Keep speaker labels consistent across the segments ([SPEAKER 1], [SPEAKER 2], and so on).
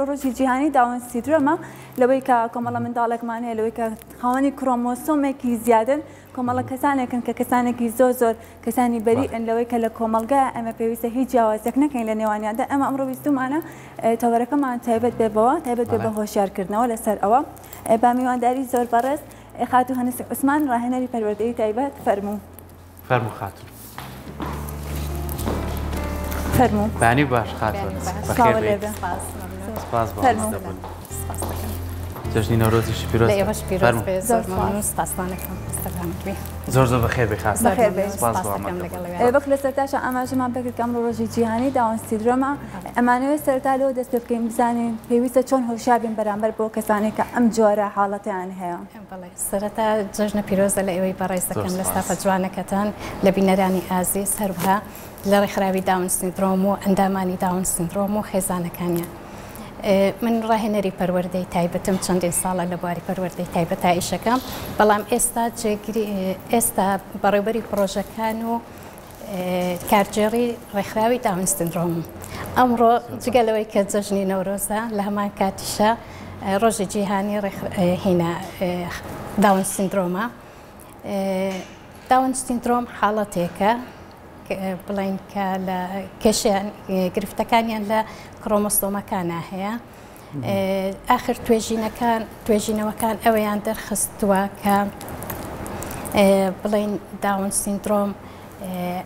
[SPEAKER 1] ڕۆژی جیهانی داون سیندرۆمە لەوەی کە کۆمەڵە منداڵێکمان هەیە لەوەی کە خاوەنی کرۆمۆسۆمێکی زیادن کۆمەڵە کەسانێکن کە کەسانێکی زۆر کەسانی بەریئن لەوەی کە لە کۆمەلگا ئەمە پێویستە هیچ جیاوازێک نەکەین لە نێوانیاندا ئەمە ئەمڕۆ ویستمانە تەوەرەکەمان تایبەت بێ بە هۆشیارکردنەوە لەسەر ئەوە با میوانداری زۆر بەڕێز خاتو هەنس عوسمان ڕاهێنەری پەروەردەیی تایبەت فەرموو
[SPEAKER 2] خاتون
[SPEAKER 1] فەرموو
[SPEAKER 2] بانی باش خاتون بەخێر بێت سپاس بەڕێز جژنی نۆرۆزیشی پیرۆز بێ
[SPEAKER 3] ئێوەش پیرۆز بێ زۆر مەمنون سپاسمانەکەم ستەکانت
[SPEAKER 2] زۆر بەخێر بێ خاست
[SPEAKER 1] وەک لە سەرتاشە ئاماژەمان پێکرد کە ئەمڕۆ ڕۆژی جیهانی داون سیندرۆمە ئەمانەوێت سەرتا لەوە دەست پێ بکەین بزانین پێویستە چۆن هۆشیار بین بەرامبەر بۆ کەسانێک کە ئەم جۆرە حاڵەتیان هەیە.
[SPEAKER 3] بەڵێ سەرەتا جژنە پیرۆزە لە ئێوەی بەڕێز دەکەم لە ستافە جوانەکەتان لە بینەرانی ئازیز هەروەها لە ڕێکخراوی داون سیندرۆم و ئەندامانی داون سیندرۆم و خێزانەکانیان. من ڕاهێنەری پەروەردەی تایبەتم چەندین ساڵە لە بواری پەروەردەی تایبەت ئیشەکەم بەڵام ئێستا بەڕێوەبەری پرۆژەکان و کارجێڕی ڕێکخراوی داون سیندرۆم ئەمڕۆ جگەلەوەی کە جەژنی نەورۆزە لە هەمان کاتیشە ڕۆژی جیهانی هێنا داون سیندرۆمە. داون سیندرۆم حاڵەتێکە بڵین کە لە کێشیان گرفتەکانیان لە کرۆمۆسۆمەکانە هەیە. ئاخر توێژینەوەکان ئەوەیان دەرخستووە کە بڵین داون سیندرۆم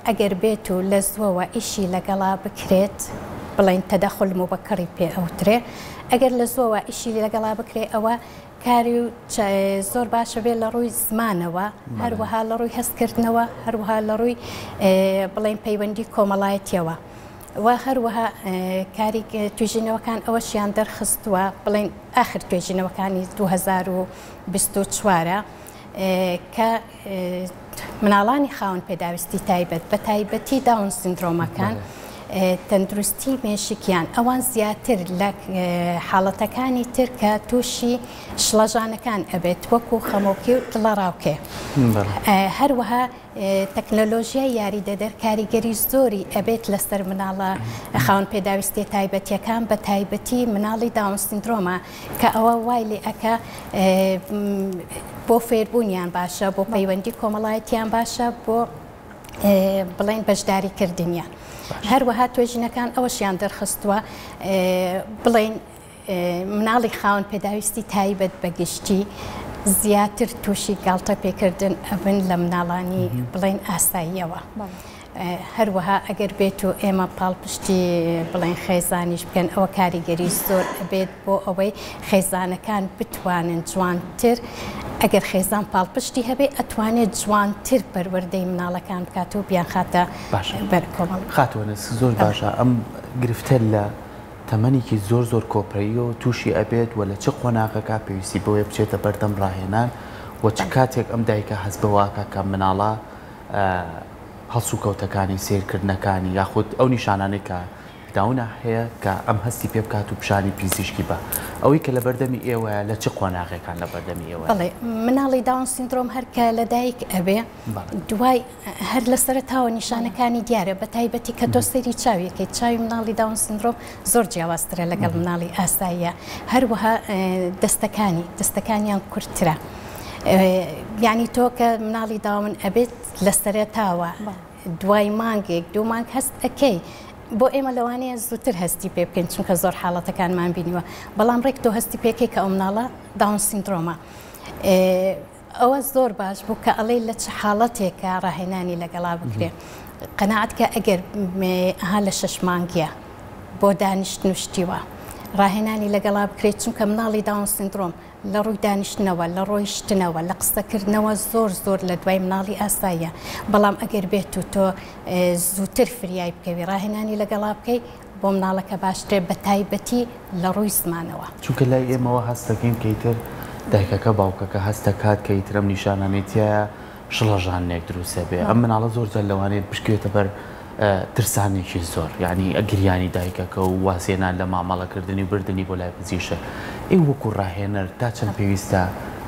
[SPEAKER 3] ئەگەر بێت و لە زووەوە ئیشی لەگەڵا بکرێت بڵین تەدەخل مبەکەڕی پێ ئەوترێ ئەگەر لە زووەوە ئیشی لەگەڵا بکرێ ئەوە کاری و زۆر باشە بێت لە ڕووی زمانەوە هەروەها لە ڕووی هەستکردنەوە هەروەها لە ڕووی بڵین پەیوەندی کۆمەڵایەتیەوە و هەروەها کاری توێژینەوەکان ئەوەشیان دەرخستووە بڵین ئاخر توێژینەوەکانی 2024 کە مناڵانی خاوەن پێداویستی تایبەت بە تایبەتی داون سیندرۆمەکان تەندروستی مێشکیان ئەوان زیاتر لە حاڵەتەکانی تر کە تووشی شڵەژانەکان ئەبێت وەکو خەمۆکی و دڵەڕاوکێ. هەروەها تەکنەلۆژیای یاریدەدەر کاریگەری زۆری ئەبێت لەسەر مناڵە خاوەن پێداویستی تایبەتیەکان بە تایبەتی مناڵی داون سیندرۆمە کە ئەوە وای لێ ئەکە بۆ فێربوونیان باشە بۆ پەیوەندی کۆمەڵایەتیان باشە بۆ بڵین بەشداریکردنیان. هەروەها توێژینەکان ئەوەشیان دەرخستووە بڵین مناڵی خاوەن پێداویستی تایبەت بەگشتی زیاتر تووشی گاڵتە پێکردن ئەبن لە مناڵانی بڵین ئاساییەوە. هەروەها ئەگەر بێت و ئێمە پاڵپشتی بڵین خێزانیش بکەن ئەوە کاریگەری زۆر ئەبێت بۆ ئەوەی خێزانەکان بتوانن جوانتر ئەگەر خێزان پاڵپشتی هەبێ ئەتوانێت جوانتر پەروەردەی مناڵەکان بکات و بیان خاتە بەرکۆمەڵ.
[SPEAKER 2] خاتوەنس زۆر باشە ئەم گرفتە لە تەمەنێکی زۆر کۆپڕی و تووشی ئەبێت و لە چ قۆناغەکە پێویستی بۆیە بچێتە بەردەم ڕاهێنان و چ کاتێک ئەم دایکە هەست بەواکە کە مناڵە هەڵسو کەوتەکانی سیرکردنەکانی یاخود ئەو نیشانانەی کە داونە هەیە کە ئەم هەستی پێ بکات و پیشانی پیزیشکی بە ئەوەی کە لە بەردەمی ئێوەیە لە چ قۆناغەکان لە بەردەمی ئێوە.
[SPEAKER 3] بەڵێ مناڵی داون سیندرۆم هەرکە لە دایک ئەبێ دوای هەر لەسەرتاوە نیشانەکانی دیارە بە تایبەتی کە تۆ سەیری چاویەکەی چاوی مناڵی داون سیندرۆم زۆر جیاوازترە لەگەڵ مناڵی ئاساییە. هەروەها دەستەکانیان کورتترە. یعنی تۆ کە مناڵی داون ئەبێت لەسەرتاوە دوای مانگێک 2 مانگ هەست ئەەکەی بۆ ئێمە لەوانەیە زووتر هەستی پێ بکەین چونکە زۆر حاڵەتەکانمان بینیوە بەڵام ڕێک تۆ هەستی پێکەی کە ئەو مناڵە داون سیندرۆمە ئەوە زۆر باش بوو کە ئەڵێ لە چ حاڵەتێکە ڕاهێنانی لەگەڵا بکرێ قەناعەت کە ئەگەر ئەها لە 6 مانگیە بۆ دانیشتن وشتیوە ڕاهێنانی لەگەڵا بکرێت چونکە مناڵی داون سیندرۆم لە ڕووی دانیشتنەوە لە ڕۆی شتنەوە لە قسەکردنەوە زۆر لە دوای مناڵی ئاساییە بەڵام ئەگەر بێت و تۆ زووتر فریای بکەوی ڕاهێنانی لەگەڵا بکەی بۆ مناڵەکە باشترێ بە تایبەتی لە ڕووی زمانەوە
[SPEAKER 2] چونکە لای ئێمەوە هەستەکەین کەیتر دایکەکە باوکەکە هەستەکات کە ئیترم نیشانانێتیە شڵەژانێک دروستە بێ ئەم مناڵە زۆر جار لەوانەیە بشکێتە بەر ترسانێکی زۆر یعنی ئەگریانی دایکەکە و واسێنان لە مامەڵەکردنی بردننی بۆ لای پزیشە ئێ وەکو ڕاهێنەر تا چەند پێویستە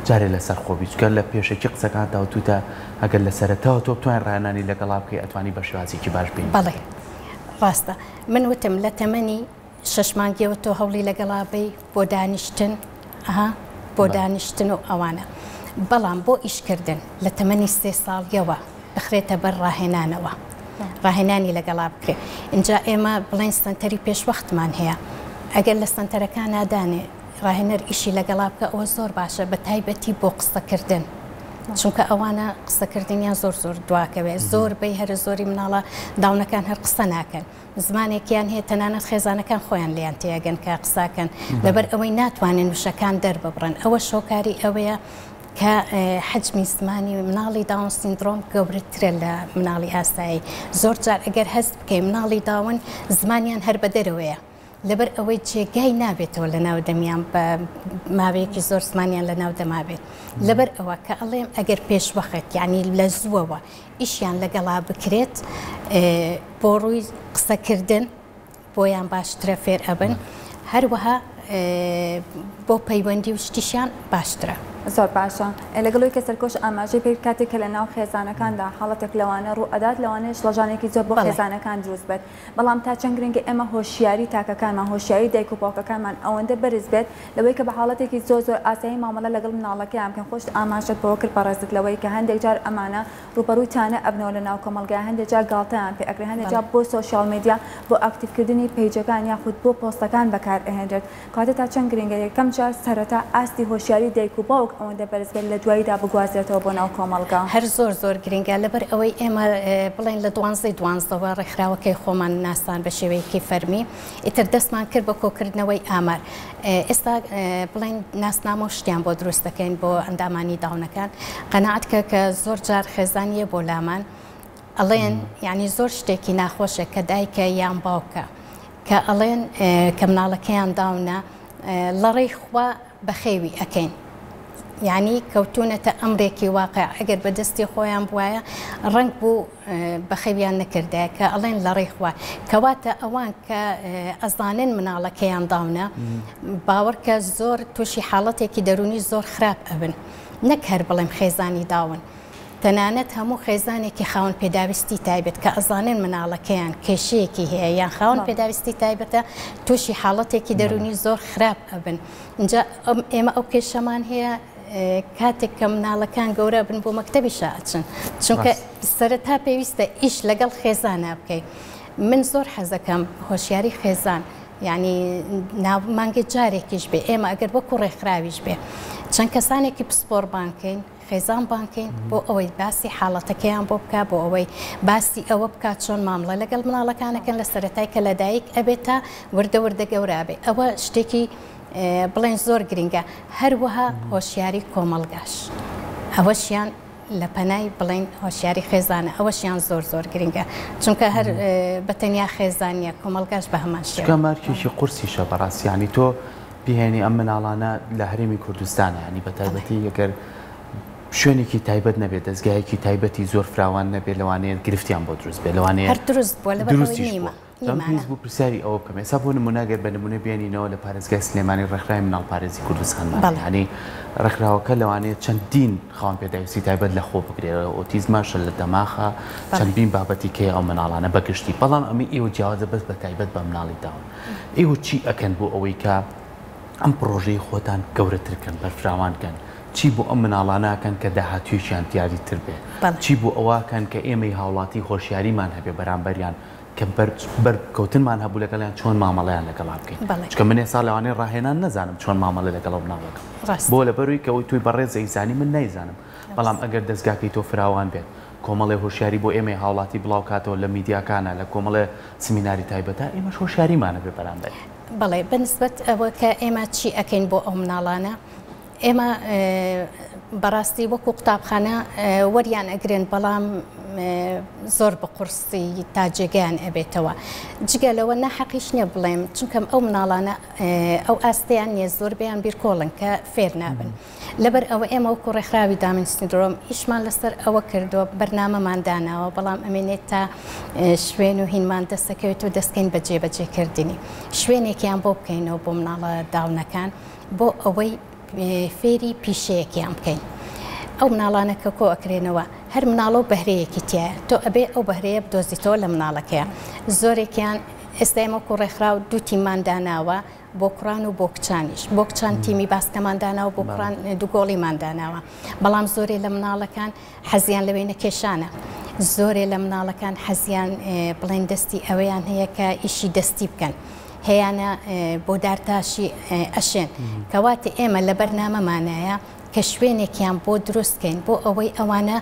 [SPEAKER 2] جارێ لەسەر خۆبی چکە لە پێشێکی قسەکان تاوتوتە ئەگەر لە سەرەتاوە تۆ بتوانین ڕاهێنانی لەگەڵا بکەی ئەتوانی بە شێوازێکی باش بین.
[SPEAKER 3] بەڵێ ڕاستە من وتم لە تەمەنی 6 مانگیەوە تۆ هەوڵی لەگەڵابەی بۆ دانیشتن بۆ دانیشتن و ئەوانە بەڵام بۆ ئیشکردن لە تەمەنی 3 ساڵیەوە بخرێتە بەر ڕاهێنانەوە ڕاهێنانی لەگەڵا بکرێت اینجا ئێمە بڵین سنتەری پێشوەختمان هەیە ئەگەر لە سنتەرەکان نادانێ ڕاهێنەر ئیشی لەگەڵا بکە ئەوە زۆر باشە بە تایبەتی بۆ قسەکردن چونکە ئەوانە قسەکردنیان زۆر دواکەوێت زۆر بەی هەرە زۆری مناڵە داونەکان هەر قسە ناکەن زمانێکیان هەیە تەنانەت خێزانەکان خۆیان لیان تێگەن کە قساکەن لەبەر ئەوەی ناتوانن وشەکان دەرببڕن ئەوە شۆکاری ئەوەیە کە حجمی زمانی مناڵی داون سیندرۆم گەورەترە لە مناڵی ئاسایی زۆر جار ئەگەر هەست بکەین مناڵی داون زمانیان هەر بە دەرەوەیە لەبەر ئەوەی جێگای نابێتەوە لە ناو دەمیان بە ماوەیەکی زۆر زمانیان لە ناو دەمابێت لەبەر ئەوە کە ئەڵێم ئەگەر پێشوەخت یعنی لە زووەوە ئیشیان لەگەڵا بکرێت بۆ ڕووی قسەکردن بۆیان باشترە فێر ئەبن هەروەها بۆ پەیوەندی و شتیشیان باشترە
[SPEAKER 1] زۆر باشە لەگەڵەوەی کە سەرکۆش ئاماژەی پێ کاتێک کە لە ناو خێزانەکاندا حاڵەتێک لەوانە ڕوو ئەدات لەوانەیە شڵەژانێکی زۆر بۆ خێزانەکان دروست بێت بەڵام تا چەند گرنگە ئێمە هۆشیاری تاکەکانمان هۆشیاری دایک و باوکەکانمان ئەوەندە بەرز بێت لەوەی کە بە حاڵەتێکی زۆر ئاسایی مامەڵە لەگەڵ مناڵەکەیان بکەن خۆشت ئاماژەت بەوە کرد پەڕێزت لەوەی کە هەندێک جار ئەمانە ڕوبەڕوویتانە ئەبنەوە لە ناو کۆمەڵگای هەندێک جار گاڵتەیان پێ ئەکرێ هەندێک جار بۆ سۆشیال میدیا بۆ ئاکتیڤکردنی پیجەکان یاخود بۆ پۆستەکان بەکار ئەهێنرێت کاتە تا چەند گرنگە یەکەم جار سەرەتا ئاستی هۆشیاری دایک و باوک ئەوەندە بەرز بێت لە دواییدا بگوازێتەوە بۆ ناو کۆمەڵگا
[SPEAKER 3] هەر زۆر گرنگە لەبەر ئەوەی ئێمە بڵین لە 12 ڕێکخراوەکەی خۆمان ناسان بە شێوەیەکی فەرمی ئیتر دەستمان کرد بە کۆکردنەوەی ئامار ئێستا بڵین ناسنامە و شتیان بۆ دروست دەکەین بۆ ئەندامانی داونەکان قەنەعەتکە کە زۆر جار خێزانیە بۆ لامان ئەڵێن یعنی زۆر شتێکی ناخۆشە کە دایکە یان باوکە کە ئەڵێن کە مناڵەکەیان داونە لەڕێی خوا بەخێوی ئەکەین یعنی کەوتونەتە ئەمرێکی واقع ئەگەر بەدەستی خۆیان بواە ڕنگ بوو بەخەویان نەکردە کە ئەڵێن لە ڕێخوا کەواتە ئەوان کە ئەزانن مناڵەکەیان داونە باوەڕکە زۆر تووشی حاڵەتێکی دەرونی زۆر خراپ ئەبن نەک هەر بڵێم خێزانی داون تەنانەت هەموو خێزانێکی خاون پێداویستی تایبێت کە ئەزانن مناڵەکەیان کێشەیەکی هەیە یان خاون پێداویستی تایبەتە تووشی حاڵەتێکی دەرونی زۆر خراپ ئەبن اینجا ئێمە ئەو کێشەمان هەیە کاتێک کە مناڵەکان گەورە بن بۆ مەکتەبی شاچن چونکە سەرەتا پێویستە ئیش لەگەڵ خێزانە بکەیت من زۆر حەزەکەم هۆشیاری خێزان یعنی مانگە جارێکیش بێ ئێمە ئەگەر وەکو ڕێکخراویش بێ چەند کەسانێکی پسپۆر بانکەین خێزان بانکەین بۆ ئەوەی باسی حاڵەتەکەیان بۆ بکە بۆ ئەوەی باسی ئەوە بکات چۆن مامڵە لەگەڵ مناڵەکانەکەن لە سەرەتای کە لەدایک ئەبێت تا وردە گەورابێ ئەوە شتێکی بڵێن زۆر گرنگە هەروەها هۆشیاری کۆمەڵگاش ئەوەشیان لە پەنای بڵین هۆشیاری خێزانە ئەوەشیان زۆر گرنگە چونکە هەر بەتەنیا خێزانیە کۆمەڵگاش بە هەمان شێوە
[SPEAKER 2] مارکێکی قورسیشە بەڕاستیانی تۆ بهێنی ئەم مناڵانە لە هەرێمی کوردستانە ینی بە تایبەتی یەگەر شوێنێکی تایبەت نەبێت دەستگایەکی تایبەتی زۆر فراوان نەبێت لەوانەیە گرفتیان بۆ دروست بێت لەوانەیە
[SPEAKER 3] هەر دروست بووە لەبەرەوەی نیمە
[SPEAKER 2] پێویست بوو پرسیاری ئەوە بکەم ئێستا بۆ نمونەگەر بە نمونە بێنینەوە لە پارێزگای سلێمانی ڕێکخراوی مناڵپارێزی کوردستانمان هەنی ڕێکخراوەکە لەوانەیە چەندین خاوەن پێداویستی تایبەت لە خۆ بگرێتەوە ئۆتیزماشە لە دەماخە چەندین بابەتی کێ ئەو مناڵانە بەگشتی بەڵام ئەمی ئێوە جیاوازە بەس بە تایبەت بە مناڵی داون ئێوە چی ئەکەن بۆ ئەوەی کە ئەم پرۆژەی خۆتان گەورەترکەن بەرفراوانکەن چی بۆ ئەم مناڵانەکەن کە داهاتویشیان دیاری تر بێ چی بۆ ئەوەکەن کە ئێمەی هاوڵاتی خۆشیاریمان هەبێ بەرامبەریان کە بەرکەوتنمان هەبوو لەگەڵیان چۆن مامەڵەیان لەگەڵا بکەین چکە من ئێستا لەوانەیە ڕاهێنان نەزانم چۆن مامەڵە لەگەڵ مناڵەکەم بۆ لەبەروی کەەوەی توی بەڕێز ئەیزانی من نایزانم بەڵام ئەگەر دەستگاکەی تۆ فراوان بێت کۆمەڵێ هۆشیاری بۆ ئێمەی هاوڵاتی بڵاو کاتەوە لە میدیاکانە لە کۆمەڵێ سمیناری تایبەتە ئێمەش هۆشیاریمانە بێ بەرامبەر
[SPEAKER 3] بەڵێ بەنسبەت ئەوە کە ئێمە چی ئەکەین بۆ ئەو مناڵانە ئێمە بەڕاستی وەکو قوتابخانە وەریان ئەگرن بەڵام زۆر بە قورسی تا جێگەیان ئەبێتەوە جگە لەوە نەحەقیش نییە بڵێم چونکەم ئەو مناڵانە ئەو ئاستەیان نیە زۆر بەیان بیرکۆڵن کە فێر نابن لەبەر ئەوە ئێمە وەکو ڕێکخراوی دامین سیندرۆم ئیشمان لەسەر ئەوە کردووە بەرنامەمان داناوە بەڵام ئەمێنێت تا شوێن و هینمان دەستەکەوێت و دەستکەین بە جێبەجێکردنی شوێنێکیان بۆ بکەینەوە بۆ مناڵە داونەکان بۆ ئەوەی فێری پیشەیەکیان بکەین ئەو مناڵانە کە کۆ ئەکرێنەوە هەر مناڵە و بەهرەیەکی تایە تۆ ئەبێ ئەو بەهرەیە بدۆزیتەوە لە مناڵەکەیە زۆرێکیان ئێستا ئێمە کوڕێکخرا و دوو تیممان داناوە بۆ کوڕان و بۆ کچانیش بۆ کچان تیمی باسکەمان داناوە بۆ کوڕان دوو گۆڵیمان داناوە بەڵام زۆرێ لە مناڵەکان حەزیان لەوێنە کێشانە زۆرێ لە مناڵەکان حەزیان بڵێن دەستی ئەوەیان هەیە کە ئیشی دەستی بکەن هەیەە بۆ دارتاشی ئەشێن کەواتە ئێمە لە بەرنامەمانایە کە شوێنێکیان بۆ دروستکەین بۆ ئەوەی ئەوانە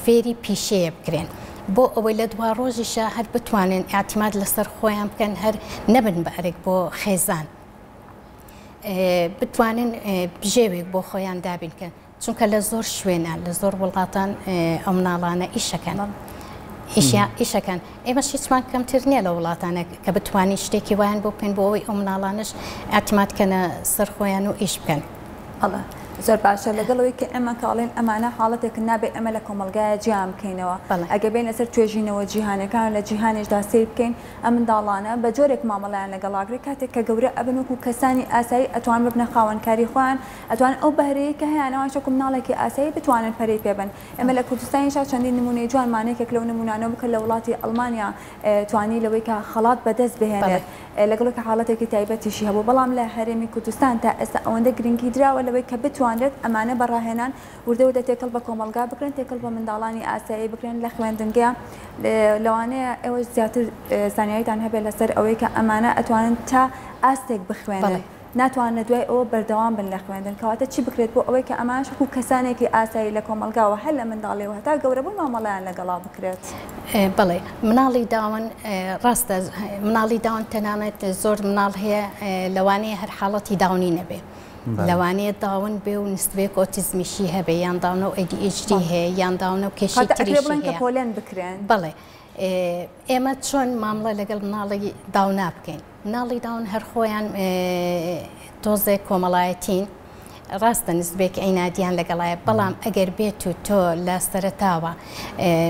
[SPEAKER 3] فێری پیشەیە بکرێن بۆ ئەوەی لە دوا ڕۆژیشە هەر بتوانن ئاعتیماد لەسەر خۆیان بکەن هەر نەبن بەرێک بۆ خێزان بتوانن بژێوێک بۆ خۆیان دابینکەن چونکە لە زۆر شوێنە لە زۆر وڵاتان ئەو مناڵانە ئیشەکەن ئیشەکەن ئێمەش هیچمان کەمتر نییە لە وڵاتانە کە بتوانین شتێکی وایان بۆ بکەین بۆ ئەوەی ئەو مناڵانش ئاعتیمادکەنە سەر خۆیان و ئیش بکەن
[SPEAKER 1] زۆر باشە لەگەڵەوەی کە ئێمە کاڵێن ئەمانە حاڵەتێک نابێت ئەمە لە کۆمەلگایە جیان بکەینەوە ئەگە بین لەسەر توێژینەوە جیهانەکان لە جیهانێشدا سیر بکەین ئەم منداڵانە بە جۆرێک مامەڵیان لەگەڵاگرێت کاتێک کە گەورە ئەبن وەکو کەسانی ئاسایی ئەتوان ببنە خاوەنکاری خۆیان ئەتوان ئەو بەهرەیە کە هەیەەوە شەکو مناڵێکی ئاسایی بتوانن پەرەی پێبن ئێمە لە کوردستانیشا چەندین نمونەی جوانمانێکێک لەو نمونانە بکە لە وڵاتی ئەڵمانیا توانی لەوەی کە خەڵات بەدەست بهێنێت لەگەڵ کە حاڵەتێکی تایبەتیشی هەبوو بەڵام لە هەرێمی کوردستان تا ئێستا ئەوەندە گرنگی دراوە لەوەی کە بتوانرێت ئەمانە بەڕاهێنان وردە تێکەڵ بە کۆمەلگا بکرێن تێکەڵ بە منداڵانی ئاسایی بکرێن لە خوێندنگە لەوانەیە ئێوە زیاتر زانیاریتان هەبێت لەسەر ئەوەی کە ئەمانە ئەتوانن تا ئاستێک بخوێنن ناتوانێت دوای ئەوە بەردەوام بن لە خوێندن کەواتە چی بکرێت بۆ ئەوەی کە ئەمانش وەکو کەسانێکی ئاسایی لە کۆمەلگاوە هەر لە منداڵیەوە هەتا گەورە بوون مامەڵیان لەگەڵا بکرێت
[SPEAKER 3] بڵێ مناڵی داون ڕاستە مناڵی داون تەنانێت زۆر مناڵ هەیە لەوانەیە هەر حاڵەتی داونی نەبێ لەوانەیە داون بێ و نسبێک ئۆتیزمیشی هەبێ یان داونە و ADHD هەیە یان داونە و کێشی تریشی هەیە
[SPEAKER 1] پۆلێن بکرێن
[SPEAKER 3] بڵێ ئێمە چۆن مامڵە لەگەڵ مناڵی داونا بکەین مناڵی داون هەر خۆیان تۆزێک کۆمەڵایەتین ڕاستە نسبێک ئەینادیان لەگەڵایە بەڵام ئەگەر بێت و تۆ لە سەرەتاوە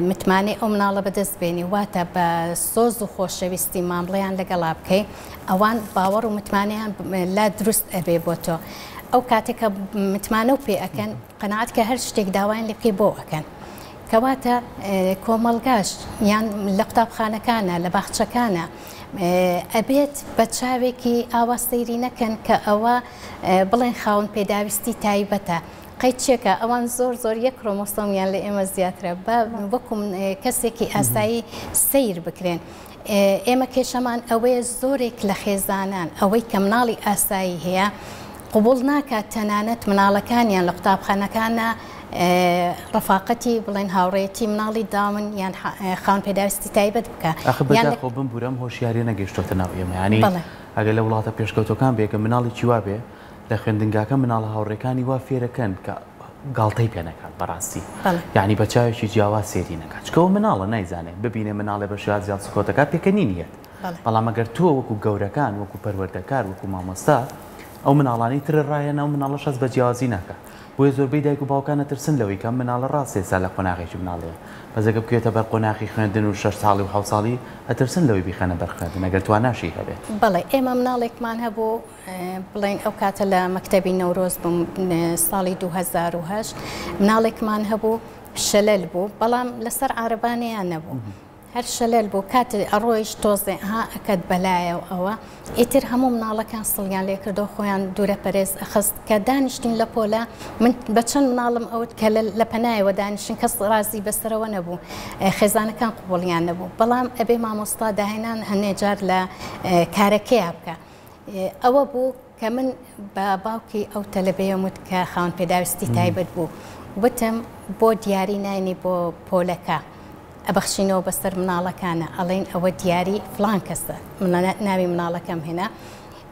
[SPEAKER 3] متمانەی ئەو مناڵە بەدەست بێنی واتە بە سۆز و خۆشەویستی مامڵەیان لەگەڵا بکەی ئەوان باوەڕ و متمانەیان لا دروست ئەبێ بۆ تۆ ئەو کاتێکە متمانە و پێ ئەەکەن قەنەعەت کە هەر شتێک داوایان لێ بکەی بۆ ئەەکەن کەواتە کۆمەلگاش یان لە قوتابخانەکانە لە باخچەکانە ئەبێت بە چاوێکی ئاوا سەیری نەکەن کە ئەوە بڵێن خاوەن پێداویستی تایبەتە قەیت چێکە ئەوان زۆر یەک کڕۆمۆسۆمیان لە ئێمە زیاترە بە وەکو کەسێکی ئاسایی سیر بکرێن ئێمە کێشەمان ئەوەیە زۆرێک لە خێزانان ئەوەی کە مناڵی ئاسایی هەیە قبول ناکات تەنانەت مناڵەکانیان لە قوتابخانەکانە ڕفاقەتی بڵێن هاوڕێتی مناڵی داون یان خاوەن پێداویستی تایبەت بکە
[SPEAKER 2] خۆ بمبورم هۆشیاری نەگەیشتۆتە ناو ئێمە ینی ئەگەر لە وڵاتە پێشکەوتەکان بێکە مناڵی چیوا بێ لە خوێندنگاکە مناڵە هاوڕێکانی وا فێرەکەن کە گاڵتەی پێ نەکات بەڕاستی یعنی بە چاوێکی جیاواز سێری نەکات چکەوە مناڵە نایزانێت ببینێ مناڵێ بە شێوازی زیاد سکۆتەکە پێکەنی نییە بەڵام ئەگەر تۆ وەکو گەورەکان وەکو پەروەردەکار وەکو مامۆستا ئەو مناڵانی ترە ڕایەنە و مناڵەش هەست بە جیاوازی ناکات بۆیە زۆربەی دایک و باوکانە ترسن لەوەی کە مناڵە ڕاستێ سا لە قۆناغێکی مناڵەیە بەزەگە بکوێتە بەر قۆناغی خوێندن و 6 ساڵی و 7 ساڵی ئەترسن لەوەی بیخەنە بەر خوێندن ئەگەر تواناشی هەبێت
[SPEAKER 3] بەڵێ ئێمە مناڵێکمان هەبوو بڵێن ئەو کاتە لە مەکتەبی نەورۆز بووم ساڵی 2008 مناڵێکمان هەبوو شەلەل بوو بەڵام لەسەر عارەبانەیان نەبوو هەر شەلەل بوو کاتێ ئەڕۆیش تۆزێ ها ئەکەت بەلایە و ئەوە ئیتر هەموو مناڵەکان سڵیان لێ کردو خۆیان دوورە پەرێز ئەخست کە دانیشتین لە پۆلە من بە چەند مناڵم ئەوت کە لە پەنایەوە دانیشتن کەس ڕازی بەسەرەوە نەبوو خێزانەکان قوبوڵیان نەبوو بەڵام ئەبێ مامۆستا داهێنان هەنێجار لە کارەکەیە بکە ئەوە بوو کە من بە باوکی ئەو تەلەبەیە وت کە خاوەن پێداویستی تایبەت بوو وتم بۆ دیاری ناینی بۆ پۆلەکە ئەبەخشینەوە بەسەر مناڵەکانە ئەڵێن ئەوە دیاری فلان کەسە ناوی مناڵەکەم هێنا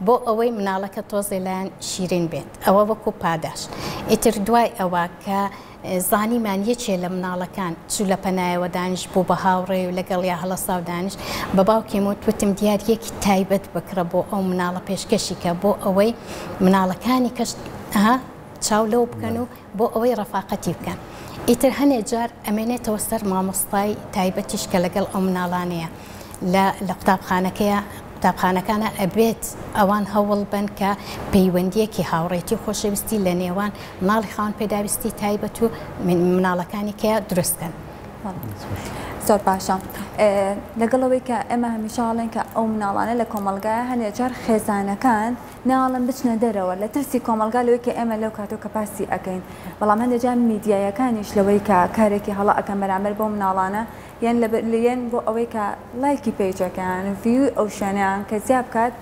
[SPEAKER 3] بۆ ئەوەی مناڵەکە تۆزێ لایەن شیرین بێت ئەوە وەکو پاداش ئیتر دوای ئەوە کە زانیمان یەکێ لە مناڵەکان چوو لە پەنایەوە دانیش بوو بە هاوڕێ و لەگەڵ یا هەڵەسا و دانیش بە باوکیم وتم دیارەکی تایبەت بکرە بۆ ئەو مناڵە پێشکەشی کە بۆ ئەوەی مناڵەکانی کەش چاو لەو بکەن و بۆ ئەوەی ڕەفاقەتی بکەن ئیتر هەنێ جار ئەمێنێتەوە سەر مامۆستای تایبەتیش کە لەگەڵ ئەو مناڵانەیە لە قوتابخانەکانە ئەبێت ئەوان هەوڵ بن کە پەیوەندیەکی هاوڕێتی و خۆشەویستی لە نێوان مناڵی خاوەن پێداویستی تایبەت و مناڵەکانی کە دروستکەن
[SPEAKER 1] زۆر باشە لەگەڵەوەی کە ئێمە هەمیشاڵێن کە ئەو مناڵانە لە کۆمەلگایە هەنێجار خێزانەکان ناڵم بچنە دەرەوە لە ترسی کۆمەلگا لەوەی کە ئێمە لەو کاتۆ کە پاسی ئەەکەین بەڵام هەندێجار میدیایەکانیش لەوەی کە کارێکی هەڵا ئەەکەم بەرامبەر بۆ مناڵانە یان لێن بۆ ئەوەی کە لایکی پیجەکان ڤیو ئەو شوێنیان کە زیاب بکات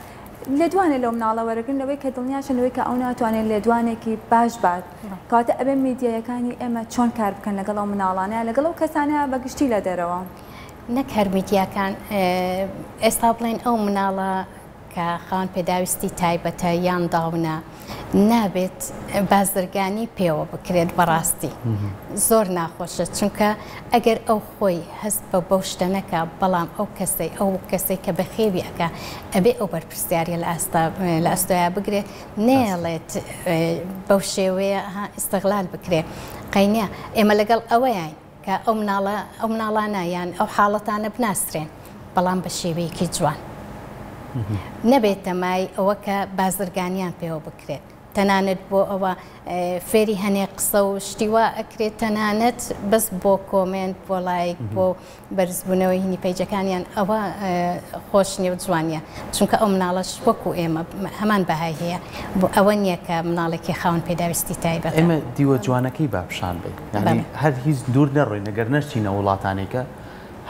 [SPEAKER 1] لێدوانێت لەو مناڵە وەرەگرن لەوەی کە دڵنیاشنەوەی کە ئەو ناتوانێت لێدوانێکی باش بات کاتە ئەبێ میدیایەکانی ئێمە چۆن کار بکەن لەگەڵ ئەو مناڵانەیە لەگەڵ ئەو کەسانەیە بەگشتی لە دەرەوە
[SPEAKER 3] نەک هەر میدیاکان ئێستا بڵێن ئەو مناڵە کە خاوەن پێداویستی تایبەتە یان داونە نابێت بازرگانی پێوە بکرێت بەڕاستی زۆر ناخۆشە چونکە ئەگەر ئەو خۆی هەست بە بەو شتە نەکە بەڵام ئەو کەسەی کە بەخێوی ئەکا ئەبێ ئەو بەرپرسیاریە لە ئەستۆیا بگرێت نێڵێت بەو شێوەیە ئیستیغلال بکرێت قەینە ئێمە لەگەڵ ئەوەیان کە ئەو مناڵانە یان ئەو حاڵەتانە بناسرێن بەڵام بە شێوەیەکی جوان نەبێت تەمای ئەوە کە بازرگانیان پێوە بکرێت تەنانەت بۆ ئەوە فێری هەنێ قسە و شتیوا ئەکرێت تەنانەت بەس بۆ کۆمنت بۆ لایک بۆ بەرزبوونەوەی هینی پیجەکانیان ئەوە خۆش نیە و جوانیە چونکە ئەو مناڵەش وەکو ئێمە هەمان بەهای هەیە بۆ ئەوە نییە کە مناڵێکی خاوەن پێداویستی تایبەت
[SPEAKER 2] ئێمە دیوە جوانەکەی بابشان بێت یعنی هەر هیچ دوور نەڕۆی نەگەر نەچینە وڵاتانێکە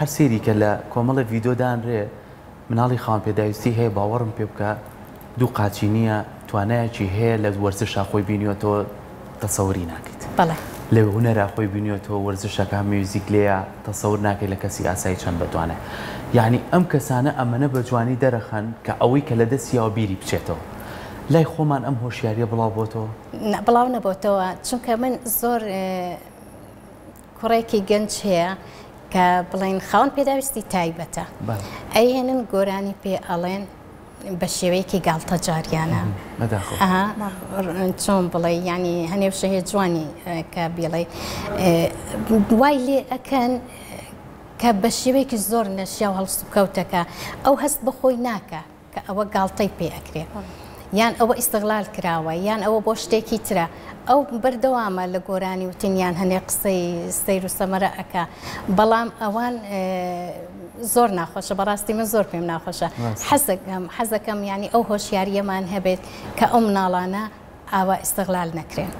[SPEAKER 2] هەر سێری کە لە کۆمەڵە ڤیدۆدانرێ مناڵی خاوەن پێداویستی هەیە باوەڕم پێ بکە دوو قاچی نییە توانایەکی هەیە لە وەرزشا خۆی بینیوەتەوە تەسەوری ناکەیت لە هونەرا خۆی بینیوەتەوە وەرزشەکە میوزیک لێیە تەسەور ناکەی لە کەسی ئاسایی چەند بتوانێت یعنی ئەم کەسانە ئەمەنە بە جوانی دەرەخەن کە ئەوەی کە لە دەستیەوە بیری بچێتەوە لای خۆمان ئەم هۆشیاریە بڵاو بۆتەوە
[SPEAKER 3] بڵاو نەبووتەوە چونکە من زۆر کوڕێکی گەنج هەیە کە بڵێن خاوەن پێداویستی تایبەتە ئەیهێنن گۆرانی پێ ئەڵێن بە شێوەیەکی گاڵتە جاریانە چۆن بڵێ ینی هەنێو شەهەیە جوانی کە بڵێ وای لێ ئەکەن کە بە شێوەیەکی زۆر نەشیا و هەڵسوکەوتەکە ئەو هەست بەخۆی ناکە کە ئەوە گاڵتەی پێ ئەکرێت یان ئەوە ئیستیغلال کراوە یان ئەوە بۆ شتێکی ترە ئەو بەردەوامە لە گۆرانی وتنیان هەنێ قسەی سەیر و سەمەرە ئەکا بەڵام ئەوان زۆر ناخۆشە بەڕاستی من زۆر پێم ناخۆشە حەزەکەم ینی ئەو هۆشیاریەمان هەبێت کە ئەو مناڵانە ئاوا ئیستیغلال نەکرێن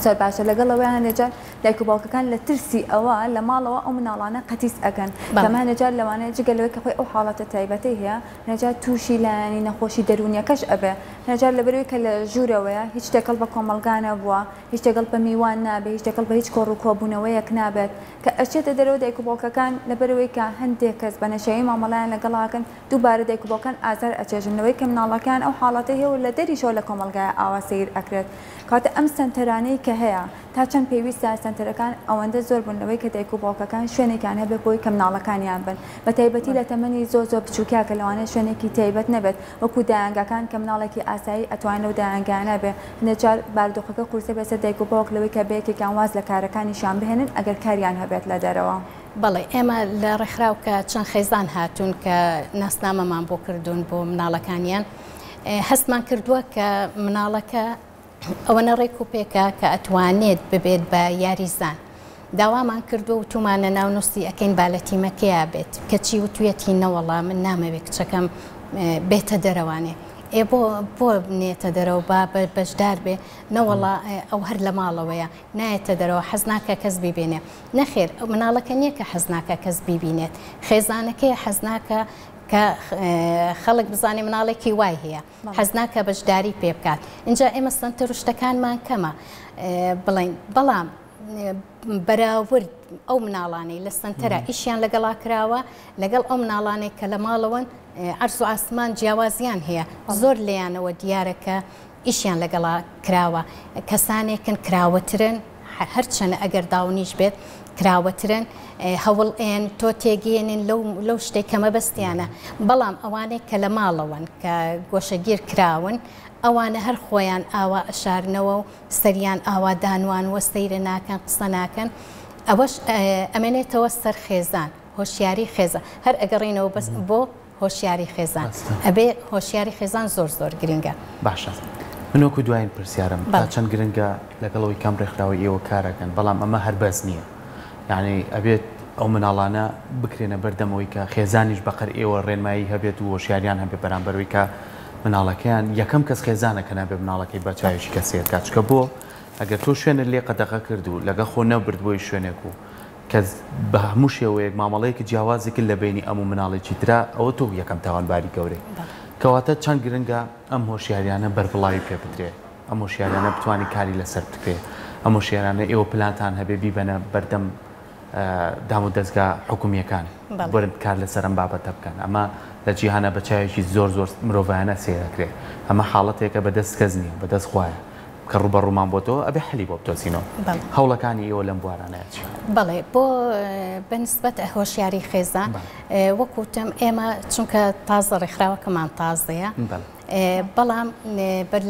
[SPEAKER 1] زۆر باشە لەگەڵەوەی هەندێجار دایک و باوکەکان لە ترسی ئەوە لە ماڵەوە ئەو مناڵانە قەتیس ئەکەن کەمە هەندێجار لەوانەیە جگەلەوەی کە خۆی ئەو حاڵەتە تایبەتەی هەیە هەندێجار تووشی لایەنی نەخۆشی دەرونیەکەش ئەبێ هەندێجار لەبەرەوەی کە لە ژوورەوەیە هیچ شتێکەڵ بە کۆمەلگانە بووە هیچ شتێکەڵ بە میوان نابێت هیچ شتێکەڵ بە هیچ کۆڕ و کۆبوونەوەیەک نابێت کە ئەچێتە دەرەوە دایک و باوکەکان لەبەرەوەی کە هەندێک کەس بە نەشەیی مامەڵایان لەگەڵاکەن دووبارە دایک و باوکان ئازار ئەچێژنەوەی کە مناڵەکان ئەو حاڵەتە هەیە و لە دەریشەوە لە کۆمەلگایە ئاوا سیر ئەکرێت کاتە ئەم سنتەرانەی کە هەیە تا چەند پێویستە سنتەرەکان ئەوەندە زۆر بوونەوەی کە دایک و باوکەکان شوێنێکیان هەبێت بۆی کە مناڵەکانیان بن بە تایبەتی لە تەمەنی زۆر بچووکیا کە لەوانەیە شوێنێکی تایبەت نەبێت وەکو دایانگاکان کە مناڵێکی ئاسایی ئەتوانێت و دایانگانە بێ هەندێجار بارودۆخەکە قورسە بەسەر دایک و باوک لەوەی کە بەیەکێکیان واز لە کارەکانیشان بهێنن ئەگەر کاریان هەبێت لە دەرەوە
[SPEAKER 3] بەڵێ ئێمە لە ڕێکخراوکە چەند خێزان هاتوون کە ناسنامەمان بۆ کردوون بۆ مناڵەکانیان هەستمان کردووە کە مناڵەکە ئەوەنە ڕێک و پێکە کە ئەتوانێت ببێت بە یاریزان داوامان کردو و تومانە ناونووسی ئەەکەین بالەتیمەکەیا بێت کەچی و توێتی نەوەڵام من نامەوێت کچەکەم بێتە دەرەوانێ بۆ بنێتە دەرەوە با بەشدار بێ نەوەڵا ئەو هەر لە ماڵەوەیە نایەتە دەرەوە حەزناکە کەس بیبێنێ نەخێر مناڵەکە نییە کە حەزناکە کەس بیبینێت خێزانەکەی حەزناکە کە خەڵک بزانێ مناڵێکی وای هەیە حەزناکە بەشداری پێ بکات اینجا ئێمە سنتەر و شتەکانمان کەمە بڵین بەڵام بەراورد ئەو مناڵانەی لە سنتەرە ئیشیان لەگەڵا کراوە لەگەڵ ئەو مناڵانێک کە لە ماڵەوەن عەرز و ئاسمان جیاوازیان هەیە زۆر لێیانەوە دیارەکە ئیشیان لەگەڵا کراوە کەسانێکن کراوەترن هەرچەنە ئەگەر داونیش بێت کراوەترن هەوڵ ئێن تۆ تێگەێنن لەو شتێک کەمە بەستیانە بەڵام ئەوانەی کە لە ماڵەوەن کە گۆشەگیر کراون ئەوانە هەر خۆیان ئاوا ئەشارنەوە و سەریان ئاوا دانوان وە سەیرە ناکەن قسە ناکەن ئەوەش ئەمێنێتەوە سەر خێزان هۆشیاری خێزان هەر ئەگەڕێنەوە بەس بۆ هۆشیاری خێزان ئەبێ هۆشیاری خێزان زۆر گرنگە
[SPEAKER 2] باشە منۆکو دوایین پرسیارم تا چەند گرنگە لەگەڵەوەی کەم ڕێکخراوی ئێوە کارەکەن بەڵام ئەمە هەر بەس نییە یعنی ئەبێت ئەو مناڵانە بکرێنە بەردەمەوەی کە خێزانیش بەقەر ئێوە ڕێنمایی هەبێت و هۆشیاریان هەبێت بەرامبەرەوەی کە مناڵەکەیان یەکەم کەس خێزانە کە نابێت مناڵەکەی بە چاوێکی کەسێت کاتچکە بۆ ئەگەر تۆ شوێنە لێ قەدەغە کرد و لەگە خۆ نەبردبووی شوێنێک و کە بە هەموو شێوەیەک مامەڵەیەکی جیاوازی کرد لە بینی ئەم و مناڵێکی ترا ئەوە تۆ یەکەم تاوانباری گەورەی کەواتە چەند گرنگە ئەم هۆشیاریانە بەربڵاوی پێ بدرێ ئەم هۆشیاریانە بتوانانی کاری لەسەر بکرێ ئەم هۆشیارانە ئێوە پلانتان هەبێ بیبەنە بەردەم دام و دەستگا حکومیەکان بۆرن کار لەسەر ئەم بابەتە بکەن ئەمە لە جیهانە بە چاوێکی زۆر مرۆڤایانە سێرەکرێ ئەمە حاڵەتێکە بەدەست کەس نییە بەدەست خوایە کە ڕوبە ڕوومان بۆ تۆ ئەبێ حەلی بۆ بتۆچینەوە هەوڵەکانی ئێوە لەم بوارانەیە چی؟
[SPEAKER 3] بەڵێ بۆ بەنسبەت هۆشیاری خێزان وەکوتم ئێمە چونکە تازە ڕێکخراوەکەمان تازەیە بەڵام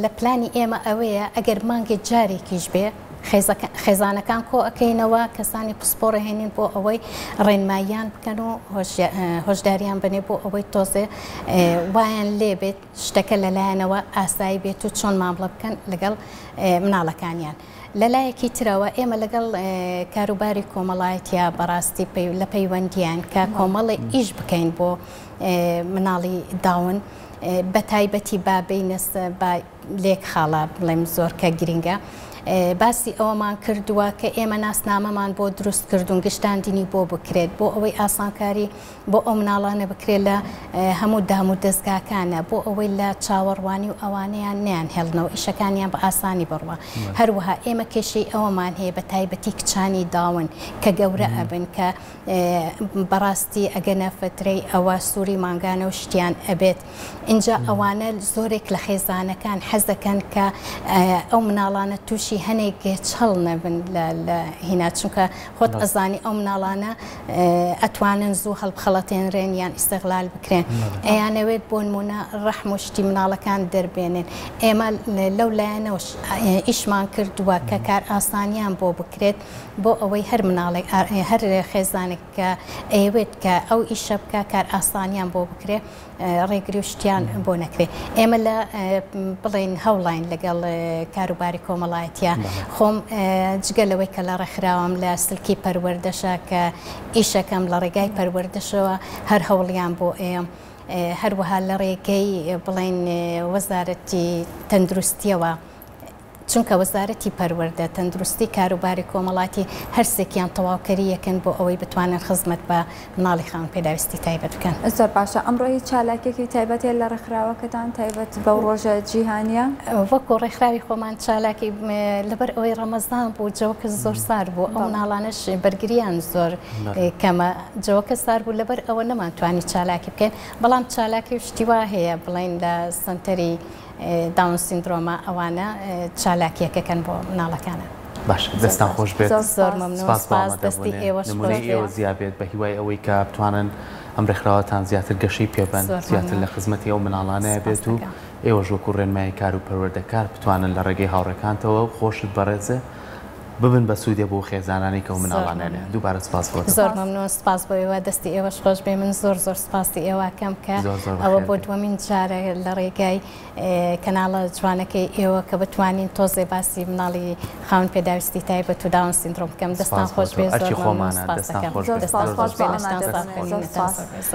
[SPEAKER 3] لە پلانی ئێمە ئەوەیە ئەگەر مانگێک جارێکیش بێ خێزانەکان کۆ ئەەکەینەوە کەسانی پسپۆرە هێنین بۆ ئەوەی ڕێنماییان بکەن و هۆشداریان بنێ بۆ ئەوەی تۆزێ وایان لێ بێت شتەکە لەلایەنەوە ئاسایی بێت و چۆن مامڵە بکەن لەگەڵ مناڵەکانیان. لەلایەکی ترەوە ئێمە لەگەڵ کاروباری کۆمەڵایەتیا بەڕاستی لە پەیوەندیان کە کۆمەڵی ئیش بکەین بۆ مناڵی داون بە تایبەتی بابینەس با لێک خاڵا بڵێم زۆر کە گرینگە. باسی ئەوەمان کردووە کە ئێمە ناسنامەمان بۆ دروست کردوون گشتاندنی بۆ بکرێت بۆ ئەوەی ئاسانکاری بۆ ئەو مناڵانە بکرێت لە هەموو دام و دەستگاکانە بۆ ئەوەی لە چاوەڕوانی و ئەوانەیان نیان هێڵنەوە ئیشەکانیان بە ئاسانی بڕوە. هەروەها ئێمە کێشەی ئەوەمان هەیە بە تایبەتی کچانی داون کە گەورە ئەبن کە بەڕاستی ئەگەنە فترەی ئەوە سووری مانگانە و شتیان ئەبێت اینجا ئەوانە زۆرێک لە خێزانەکان حەزەکەن کە ئەو مناڵانە تووشی هەنێک چڵ نەبن لە هینا چونکە خۆت ئەزانی ئەو مناڵانە ئەتوانن زوو هەڵبخەڵەتێنرێن یان ئیستیغلال بکرێن ئەیانەوێت بۆ نمونە ڕەحم و شتی مناڵەکان دەربێنن. ئێمە لەو لایەنەوە ئیشمان کردووە کە کار ئاسانیان بۆ بکرێت بۆ ئەوەی هەر مناڵێک هەر خێزانێک کە ئەیەوێت کە ئەو ئیشە بکە کار ئاسانیان بۆ بکرێت ڕێگری و شتیان بۆ نەکرێت. ئێمە لە بڵێن هەوڵین لەگەڵ کاروباری کۆمەڵایەتیا خۆم جگەلەوەی کە لە ڕێکخراوەم لە سلکی پەروەردەشە کە ئیشەکەم لە ڕێگای پەروەردەشەوە هەر هەوڵیان بۆ ئێم هەروەها لە ڕێگەی بڵێن وەزارەتی تەندروستیەوە چونکە وەزارەتی پەروەردە تەندروستی کاروباری کۆمەڵاتی هەرسێکیان تەواوکەری یەکەن بۆ ئەوەی بتوانن خزمەت بە مناڵی خاوەن پێداویستی تایبەت بکەن.
[SPEAKER 1] زۆر باشە ئەمڕۆ هیچ چالاکێکی تایبەتێ لە ڕێکخراوەکەتان تایبەت بەو ڕۆژە جیهانیە؟
[SPEAKER 3] وەکو ڕێکخراوی خۆمان چالاکی لەبەر ئەوەی ڕەمەزان بوو جەوەکە زۆر سار بوو ئەو مناڵانەش بەرگریان زۆر کەمە جەوەکە سار بوو لەبەر ئەوە نەمانتوانی چالاکی بکەین بەڵام چالاکی شتی وا هەیە بڵێن لە سنتەری داون سیندرۆمە ئەوانە چالاکیەکەکەن بۆ مناڵەکانە.
[SPEAKER 2] باش دەستان خۆش بێت
[SPEAKER 3] زۆر مەمنون سپاس دەستی ئێوەش
[SPEAKER 2] نمونەی ئێوە زیابێت بە هیوای ئەوەی کە بتوانن ئەم ڕێکخراوەتان زیاتر گەشەی پێبەن زیاتر لە خزمەتی ئەو مناڵانەیە بێت و ئێوەش وەکو ڕێنمایی کار و پەروەردەکار بتوانن لە ڕێگەی هاوڕێکانتەوە خۆشت بەڕێزە ببن بە سوودێ بۆ خێزانانی کە و مناڵانەیە. دووبارە سپاس بۆ
[SPEAKER 3] زۆر مەمنون سپاس بۆ ئێوە دەستی ئێوەش خۆش بێ من زۆر سپاسی ئێوەکەم کە ئەوە بۆ دووەمین جارە لە ڕێگای کەناڵە جوانەکەی ئێوە کە بتوانین تۆزێ باسی مناڵی خاوەن پێداویستی تایبەت و داون سیندرۆم بکەم. دەستان خۆش بێ زۆر مەمنون سپاس دەکەم.